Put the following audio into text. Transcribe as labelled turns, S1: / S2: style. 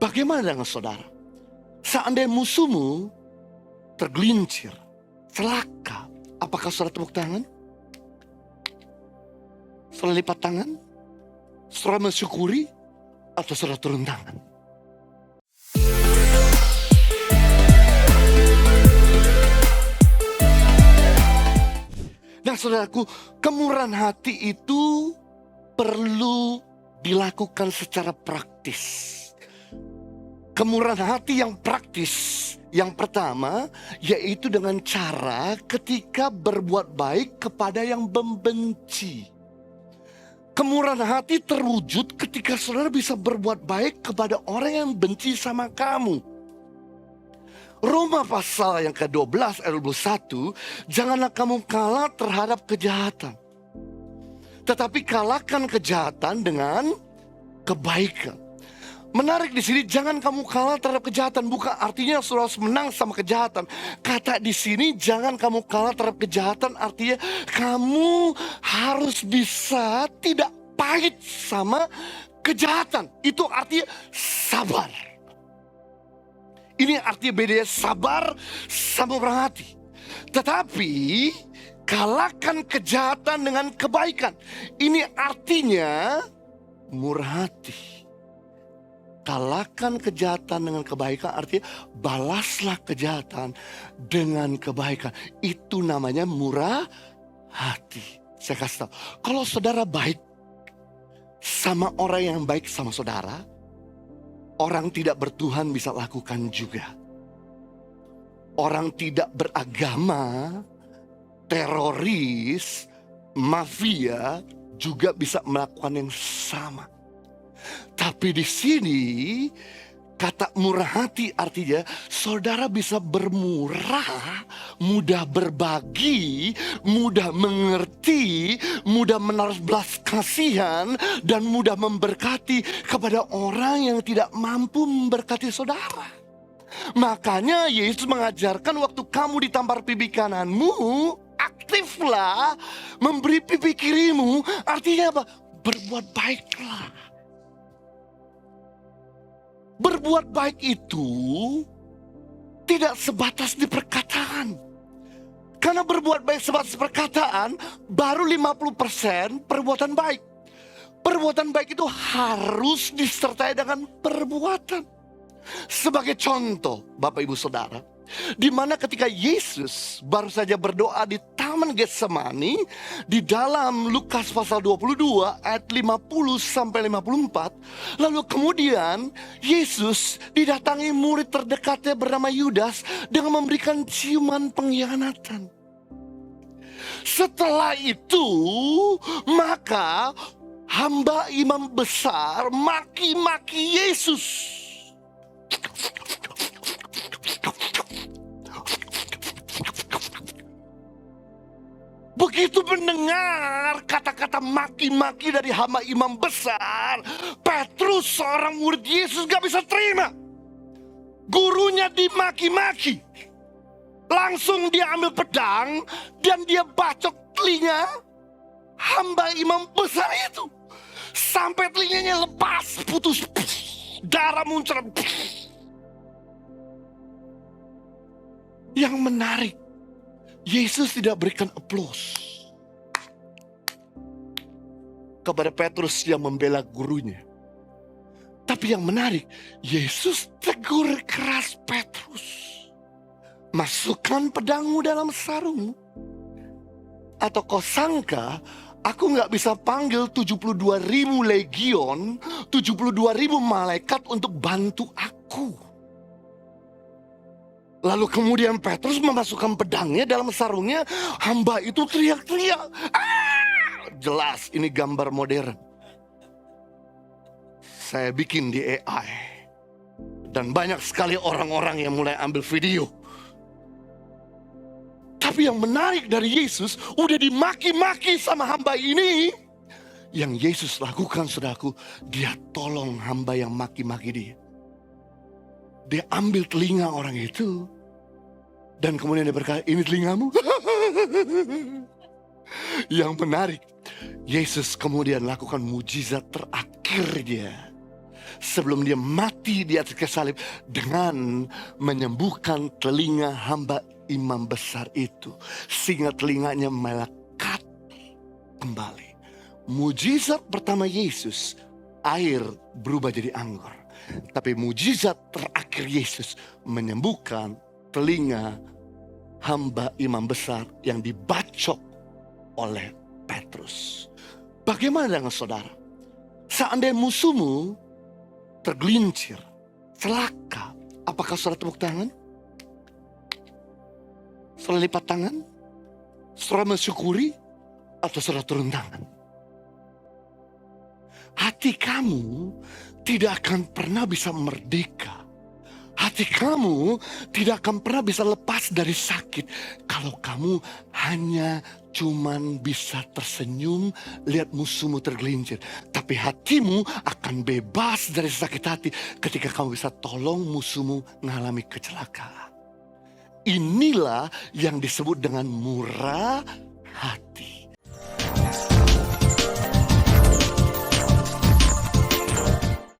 S1: Bagaimana dengan saudara? Seandainya musuhmu tergelincir, celaka, apakah saudara tepuk tangan? Saudara lipat tangan? Saudara mensyukuri? Atau saudara turun tangan? Nah saudaraku, kemurahan hati itu perlu dilakukan secara praktis. Kemurahan hati yang praktis, yang pertama, yaitu dengan cara ketika berbuat baik kepada yang membenci. Kemurahan hati terwujud ketika saudara bisa berbuat baik kepada orang yang benci sama kamu. Roma pasal yang ke-12 ayat 21, janganlah kamu kalah terhadap kejahatan, tetapi kalahkan kejahatan dengan kebaikan. Menarik di sini, jangan kamu kalah terhadap kejahatan, bukan artinya saudara harus menang sama kejahatan. Kata di sini jangan kamu kalah terhadap kejahatan artinya kamu harus bisa tidak pahit sama kejahatan. Itu artinya sabar. Ini artinya bedanya sabar sama murah hati. Tetapi kalahkan kejahatan dengan kebaikan. Ini artinya murah hati. Kalahkan kejahatan dengan kebaikan artinya balaslah kejahatan dengan kebaikan. Itu namanya murah hati. Saya kasih tahu, kalau saudara baik sama orang yang baik sama saudara, orang tidak bertuhan bisa lakukan juga. Orang tidak beragama, teroris, mafia juga bisa melakukan yang sama. Tapi di sini kata murah hati artinya saudara bisa bermurah, mudah berbagi, mudah mengerti, mudah menaruh belas kasihan, dan mudah memberkati kepada orang yang tidak mampu memberkati saudara. Makanya Yesus mengajarkan waktu kamu ditampar pipi kananmu, aktiflah memberi pipi kirimu. Artinya apa? Berbuat baiklah. Berbuat baik itu tidak sebatas di perkataan. Karena berbuat baik sebatas perkataan, baru 50% perbuatan baik. Perbuatan baik itu harus disertai dengan perbuatan. Sebagai contoh, Bapak Ibu Saudara, di mana ketika Yesus baru saja berdoa di Taman Getsemani, di dalam Lukas pasal 22 ayat 50 sampai 54, lalu kemudian Yesus didatangi murid terdekatnya bernama Yudas dengan memberikan ciuman pengkhianatan. Setelah itu, maka hamba imam besar maki-maki Yesus. Begitu mendengar kata-kata maki-maki dari hamba imam besar, Petrus seorang murid Yesus gak bisa terima. Gurunya dimaki-maki. Langsung dia ambil pedang dan dia bacok telinga hamba imam besar itu. Sampai telinganya lepas, putus, darah muncul. Yang menarik, Yesus tidak berikan aplaus kepada Petrus yang membela gurunya. Tapi yang menarik, Yesus tegur keras Petrus. Masukkan pedangmu dalam sarungmu. Atau kau sangka aku gak bisa panggil 72.000 legion, 72.000 malaikat untuk bantu aku? Lalu kemudian Petrus memasukkan pedangnya dalam sarungnya. Hamba itu teriak-teriak. Jelas ini gambar modern. Saya bikin di AI. Dan banyak sekali orang-orang yang mulai ambil video. Tapi yang menarik dari Yesus, udah dimaki-maki sama hamba ini. Yang Yesus lakukan, saudaraku, dia tolong hamba yang maki-maki dia. Dia ambil telinga orang itu. Dan kemudian dia berkata, ini telingamu. Yang menarik, Yesus kemudian lakukan mujizat terakhir dia. sebelum dia mati di atas kayu salib dengan menyembuhkan telinga hamba imam besar itu. Sehingga telinganya melekat kembali. Mujizat pertama Yesus, air berubah jadi anggur. Tapi mujizat terakhir Yesus menyembuhkan telinga hamba imam besar yang dibacok oleh Petrus. Bagaimana dengan saudara? Seandainya musuhmu tergelincir, celaka, apakah saudara tepuk tangan? Saudara lipat tangan? Saudara mensyukuri? Atau saudara turun tangan? Hati kamu tidak akan pernah bisa merdeka. Hati kamu tidak akan pernah bisa lepas dari sakit kalau kamu hanya cuman bisa tersenyum lihat musuhmu tergelincir. Tapi hatimu akan bebas dari sakit hati ketika kamu bisa tolong musuhmu mengalami kecelakaan. Inilah yang disebut dengan murah hati.